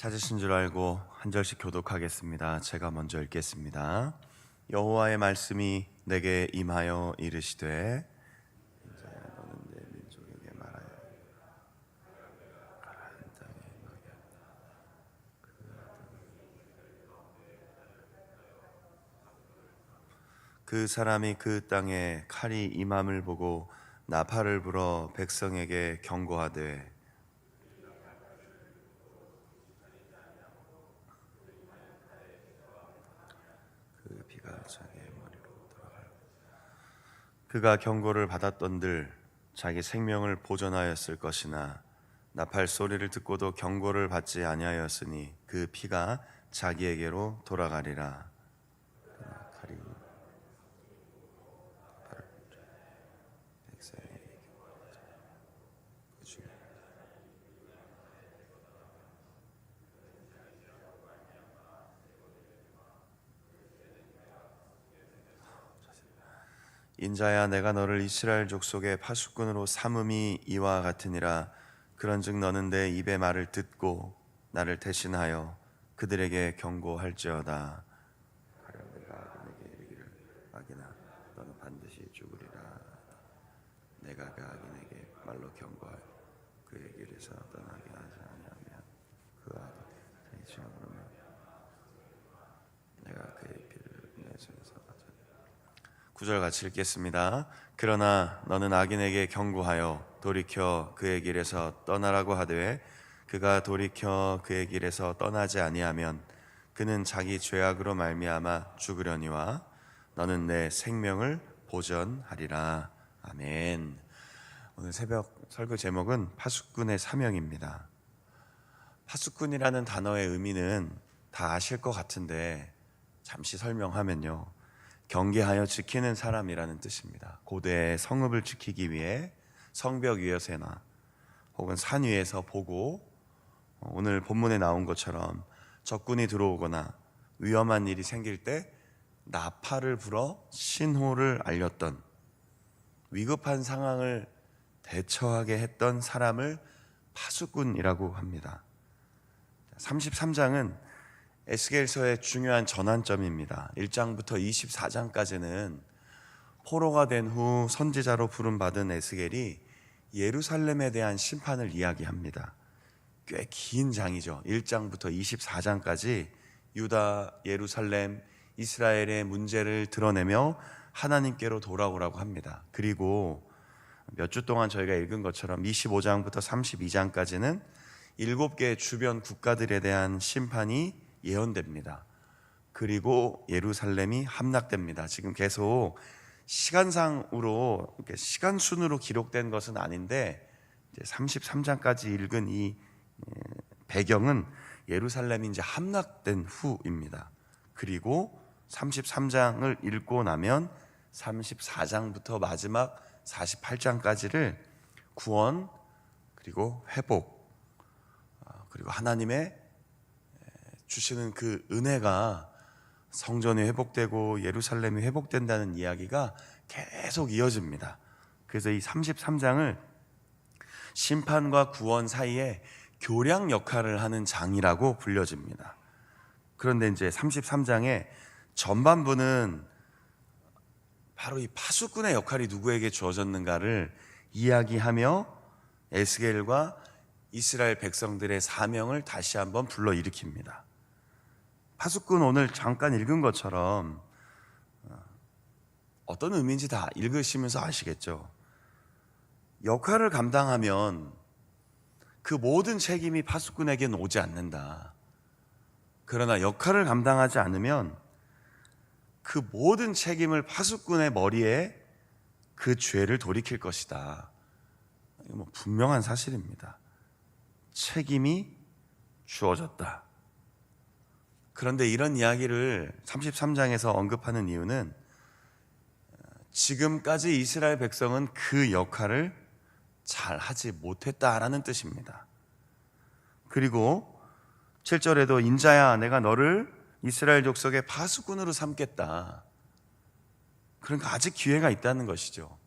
찾으신 줄 알고 한 절씩 교독하겠습니다. 제가 먼저 읽겠습니다. 여호와의 말씀이 내게 임하여 이르시되 인자야 너는 내 민족에게 말하여 가라앉 땅에 그 사람이 그 땅에 칼이 임함을 보고 나팔을 불어 백성에게 경고하되 그 비가 자기의 머리로 돌아가요. 그가 경고를 받았던들 자기 생명을 보존하였을 것이나 나팔 소리를 듣고도 경고를 받지 아니하였으니 그 피가 자기에게로 돌아가리라. 칼이 백성에게 그 중에 인자야 내가 너를 이스라엘 족속의 파수꾼으로 삼음이 이와 같으니라. 그런즉 너는 내 입의 말을 듣고 나를 대신하여 그들에게 경고할지어다. 하려 내가 악인에게 이르기를 악인아 너는 반드시 죽으리라. 내가 그 악인에게 말로 경고하여 그의 길에서 떠나게 하지 아니하면 그 악이 지나가면 내가 그의 피를 내 손에서 가져. 9절 같이 읽겠습니다. 그러나 너는 악인에게 경고하여 돌이켜 그의 길에서 떠나라고 하되 그가 돌이켜 그의 길에서 떠나지 아니하면 그는 자기 죄악으로 말미암아 죽으려니와 너는 내 생명을 보전하리라. 아멘. 오늘 새벽 설교 제목은 파수꾼의 사명입니다. 파수꾼이라는 단어의 의미는 다 아실 것 같은데 잠시 설명하면요, 경계하여 지키는 사람이라는 뜻입니다. 고대의 성읍을 지키기 위해 성벽 위에서나 혹은 산 위에서 보고 오늘 본문에 나온 것처럼 적군이 들어오거나 위험한 일이 생길 때 나팔을 불어 신호를 알렸던, 위급한 상황을 대처하게 했던 사람을 파수꾼이라고 합니다. 33장은 에스겔서의 중요한 전환점입니다. 1장부터 24장까지는 포로가 된 후 선지자로 부름받은 에스겔이 예루살렘에 대한 심판을 이야기합니다. 꽤 긴 장이죠. 1장부터 24장까지 유다, 예루살렘, 이스라엘의 문제를 드러내며 하나님께로 돌아오라고 합니다. 그리고 몇 주 동안 저희가 읽은 것처럼 25장부터 32장까지는 7개의 주변 국가들에 대한 심판이 예언됩니다. 그리고 예루살렘이 함락됩니다. 지금 계속 시간상으로, 시간 순으로 기록된 것은 아닌데 33장까지 읽은 이 배경은 예루살렘이 이제 함락된 후입니다. 그리고 33장을 읽고 나면 34장부터 마지막 48장까지를 구원, 그리고 회복, 그리고 하나님의 주시는 그 은혜가 성전이 회복되고 예루살렘이 회복된다는 이야기가 계속 이어집니다. 그래서 이 33장을 심판과 구원 사이에 교량 역할을 하는 장이라고 불려집니다. 그런데 이제 33장의 전반부는 바로 이 파수꾼의 역할이 누구에게 주어졌는가를 이야기하며 에스겔과 이스라엘 백성들의 사명을 다시 한번 불러일으킵니다. 파수꾼 오늘 잠깐 읽은 것처럼 어떤 의미인지 다 읽으시면서 아시겠죠? 역할을 감당하면 그 모든 책임이 파수꾼에게는 오지 않는다. 그러나 역할을 감당하지 않으면 그 모든 책임을 파수꾼의 머리에 그 죄를 돌이킬 것이다. 이거 분명한 사실입니다. 책임이 주어졌다. 그런데 이런 이야기를 33장에서 언급하는 이유는 지금까지 이스라엘 백성은 그 역할을 잘 하지 못했다라는 뜻입니다. 그리고 7절에도 인자야 내가 너를 이스라엘 족속의 파수꾼으로 삼겠다. 그러니까 아직 기회가 있다는 것이죠.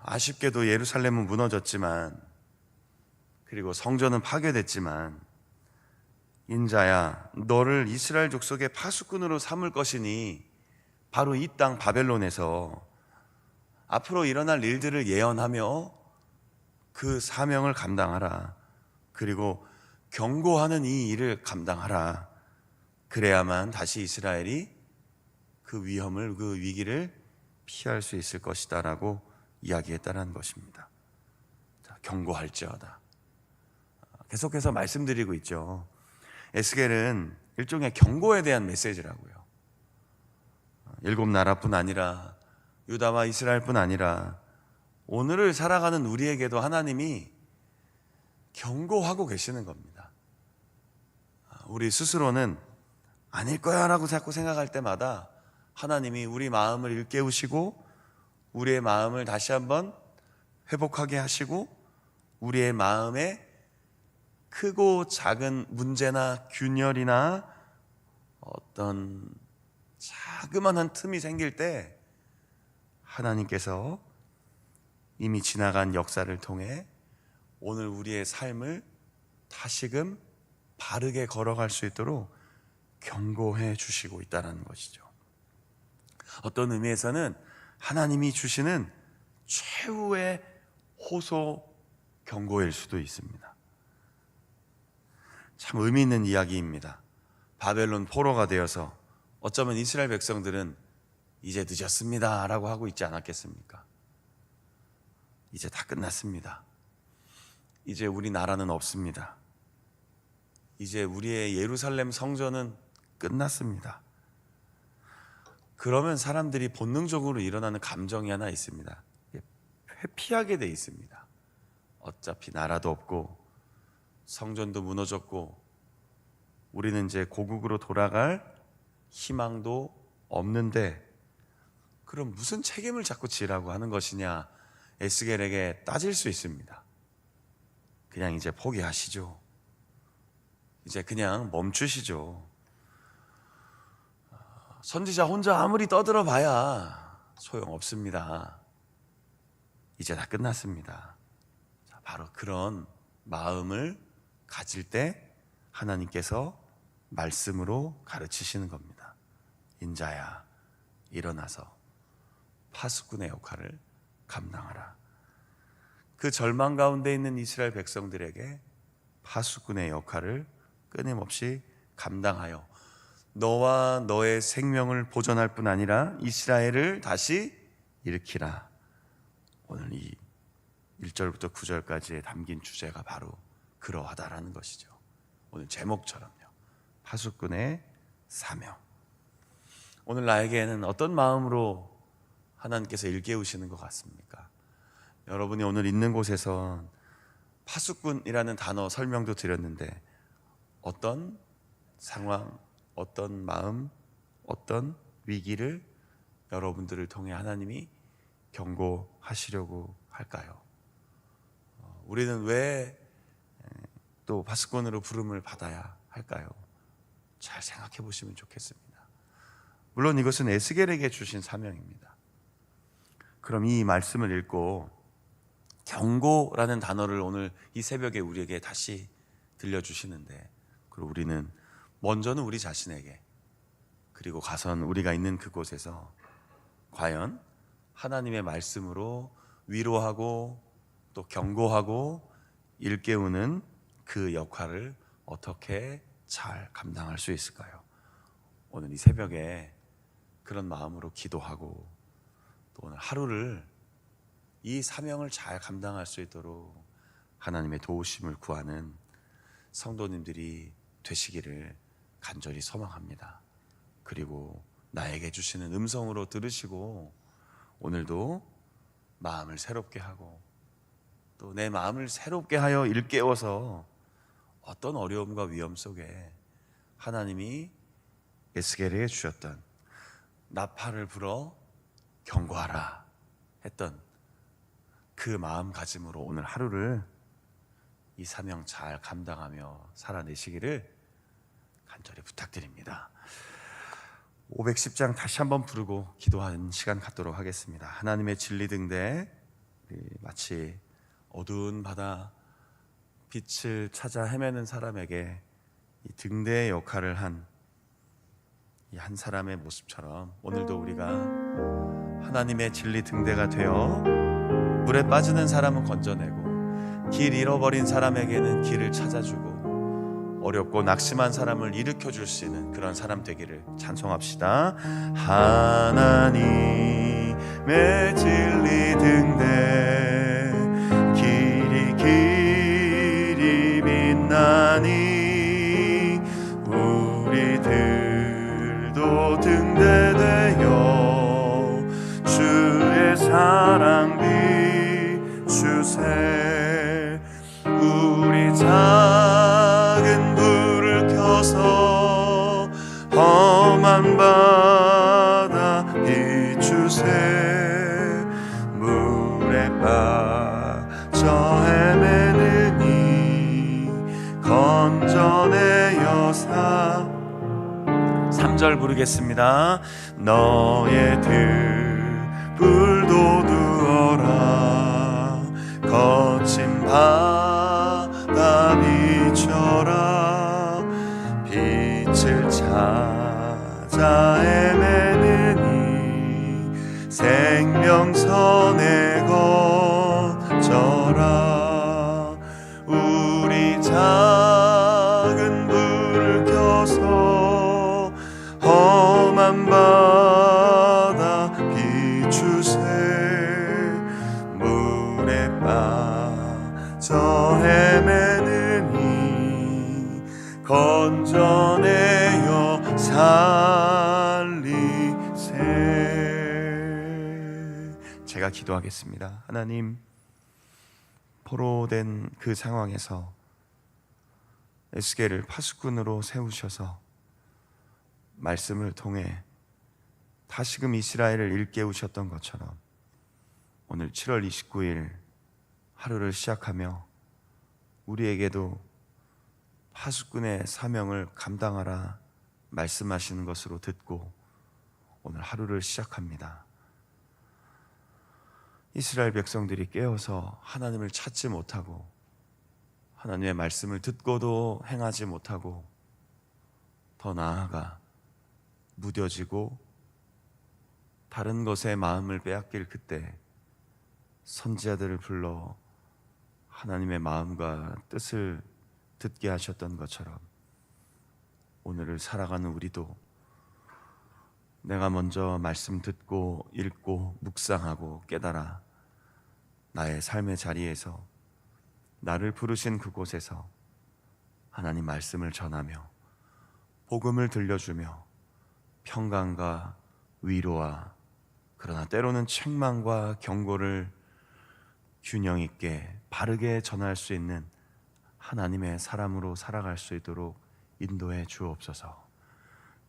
아쉽게도 예루살렘은 무너졌지만, 그리고 성전은 파괴됐지만 인자야, 너를 이스라엘 족속의 파수꾼으로 삼을 것이니 바로 이 땅 바벨론에서 앞으로 일어날 일들을 예언하며 그 사명을 감당하라. 그리고 경고하는 이 일을 감당하라. 그래야만 다시 이스라엘이 그 위험을, 그 위기를 피할 수 있을 것이다 라고 이야기했다는 것입니다. 자, 경고할지어다. 계속해서 말씀드리고 있죠. 에스겔은 일종의 경고에 대한 메시지라고요. 일곱 나라뿐 아니라 유다와 이스라엘뿐 아니라 오늘을 살아가는 우리에게도 하나님이 경고하고 계시는 겁니다. 우리 스스로는 아닐 거야 라고 자꾸 생각할 때마다 하나님이 우리 마음을 일깨우시고 우리의 마음을 다시 한번 회복하게 하시고 우리의 마음에 크고 작은 문제나 균열이나 어떤 자그마한 틈이 생길 때 하나님께서 이미 지나간 역사를 통해 오늘 우리의 삶을 다시금 바르게 걸어갈 수 있도록 경고해 주시고 있다는 것이죠. 어떤 의미에서는 하나님이 주시는 최후의 호소 경고일 수도 있습니다. 참 의미 있는 이야기입니다. 바벨론 포로가 되어서 어쩌면 이스라엘 백성들은 이제 늦었습니다 라고 하고 있지 않았겠습니까? 이제 다 끝났습니다. 이제 우리 나라는 없습니다. 이제 우리의 예루살렘 성전은 끝났습니다. 그러면 사람들이 본능적으로 일어나는 감정이 하나 있습니다. 회피하게 돼 있습니다. 어차피 나라도 없고 성전도 무너졌고 우리는 이제 고국으로 돌아갈 희망도 없는데 그럼 무슨 책임을 자꾸 지라고 하는 것이냐 에스겔에게 따질 수 있습니다. 그냥 이제 포기하시죠. 이제 그냥 멈추시죠. 선지자 혼자 아무리 떠들어 봐야 소용없습니다. 이제 다 끝났습니다. 바로 그런 마음을 가질 때 하나님께서 말씀으로 가르치시는 겁니다. 인자야, 일어나서 파수꾼의 역할을 감당하라. 그 절망 가운데 있는 이스라엘 백성들에게 파수꾼의 역할을 끊임없이 감당하여 너와 너의 생명을 보존할 뿐 아니라 이스라엘을 다시 일으키라. 오늘 이 1절부터 9절까지에 담긴 주제가 바로 그러하다라는 것이죠. 오늘 제목처럼요. 파수꾼의 사명. 오늘 나에게는 어떤 마음으로 하나님께서 일깨우시는 것 같습니까? 여러분이 오늘 있는 곳에서 파수꾼이라는 단어 설명도 드렸는데 어떤 상황, 어떤 마음, 어떤 위기를 여러분들을 통해 하나님이 경고하시려고 할까요? 우리는 왜 또 파수꾼으로 부름을 받아야 할까요? 잘 생각해 보시면 좋겠습니다. 물론 이것은 에스겔에게 주신 사명입니다. 그럼 이 말씀을 읽고 경고라는 단어를 오늘 이 새벽에 우리에게 다시 들려주시는데 그리고 우리는 먼저는 우리 자신에게 그리고 가선 우리가 있는 그곳에서 과연 하나님의 말씀으로 위로하고 또 경고하고 일깨우는 그 역할을 어떻게 잘 감당할 수 있을까요? 오늘 이 새벽에 그런 마음으로 기도하고 또 오늘 하루를 이 사명을 잘 감당할 수 있도록 하나님의 도우심을 구하는 성도님들이 되시기를 간절히 소망합니다. 그리고 나에게 주시는 음성으로 들으시고 오늘도 마음을 새롭게 하고 또 내 마음을 새롭게 하여 일깨워서 어떤 어려움과 위험 속에 하나님이 에스겔에게 주셨던 나팔을 불어 경고하라 했던 그 마음가짐으로 오늘 하루를 이 사명 잘 감당하며 살아내시기를 간절히 부탁드립니다. 510장 다시 한번 부르고 기도하는 시간 갖도록 하겠습니다. 하나님의 진리 등대 마치 어두운 바다 빛을 찾아 헤매는 사람에게 이 등대의 역할을 한 이 한 사람의 모습처럼 오늘도 우리가 하나님의 진리 등대가 되어 물에 빠지는 사람은 건져내고 길 잃어버린 사람에게는 길을 찾아주고 어렵고 낙심한 사람을 일으켜줄 수 있는 그런 사람 되기를 찬송합시다. 하나님의 진리 등대 길이 길이 빛나니 우리들도 등대되어 주의 사랑 비추세. 우리 작은 불을 켜서 험한 바다 비추세. 물에 빠져 헤매느니 건져내어 3절 부르겠습니다. 너의 등불도 두어라. 거친 바다 비춰라. 빛을 찾아 헤매느니 생명선에 거쳐라. 우리 작은 불을 켜서 험한 바다 비추세. 물에 빠져 헤매느니 건져내어 살리세. 제가 기도하겠습니다. 하나님, 포로된 그 상황에서 에스겔을 파수꾼으로 세우셔서 말씀을 통해 다시금 이스라엘을 일깨우셨던 것처럼 오늘 7월 29일 하루를 시작하며 우리에게도 파수꾼의 사명을 감당하라 말씀하시는 것으로 듣고 오늘 하루를 시작합니다. 이스라엘 백성들이 깨어서 하나님을 찾지 못하고 하나님의 말씀을 듣고도 행하지 못하고 더 나아가 무뎌지고 다른 것에 마음을 빼앗길 그때 선지자들을 불러 하나님의 마음과 뜻을 듣게 하셨던 것처럼 오늘을 살아가는 우리도 내가 먼저 말씀 듣고 읽고 묵상하고 깨달아 나의 삶의 자리에서 나를 부르신 그곳에서 하나님 말씀을 전하며 복음을 들려주며 평강과 위로와 그러나 때로는 책망과 경고를 균형 있게 바르게 전할 수 있는 하나님의 사람으로 살아갈 수 있도록 인도해 주옵소서.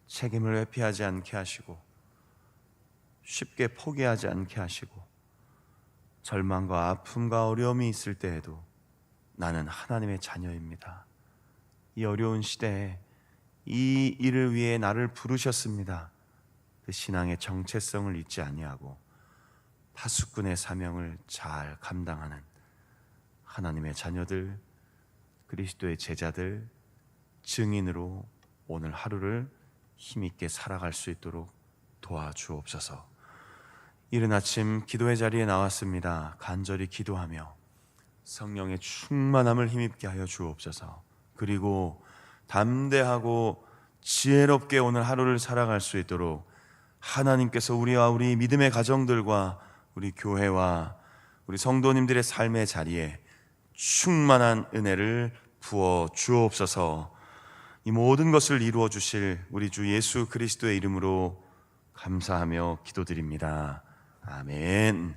책임을 회피하지 않게 하시고 쉽게 포기하지 않게 하시고 절망과 아픔과 어려움이 있을 때에도 나는 하나님의 자녀입니다. 이 어려운 시대에 이 일을 위해 나를 부르셨습니다. 그 신앙의 정체성을 잊지 아니하고 파수꾼의 사명을 잘 감당하는 하나님의 자녀들, 그리스도의 제자들, 증인으로 오늘 하루를 힘있게 살아갈 수 있도록 도와주옵소서. 이른 아침 기도의 자리에 나왔습니다. 간절히 기도하며 성령의 충만함을 힘입게 하여 주옵소서. 그리고 담대하고 지혜롭게 오늘 하루를 살아갈 수 있도록 하나님께서 우리와 우리 믿음의 가정들과 우리 교회와 우리 성도님들의 삶의 자리에 충만한 은혜를 부어 주옵소서. 이 모든 것을 이루어 주실 우리 주 예수 그리스도의 이름으로 감사하며 기도드립니다. 아멘.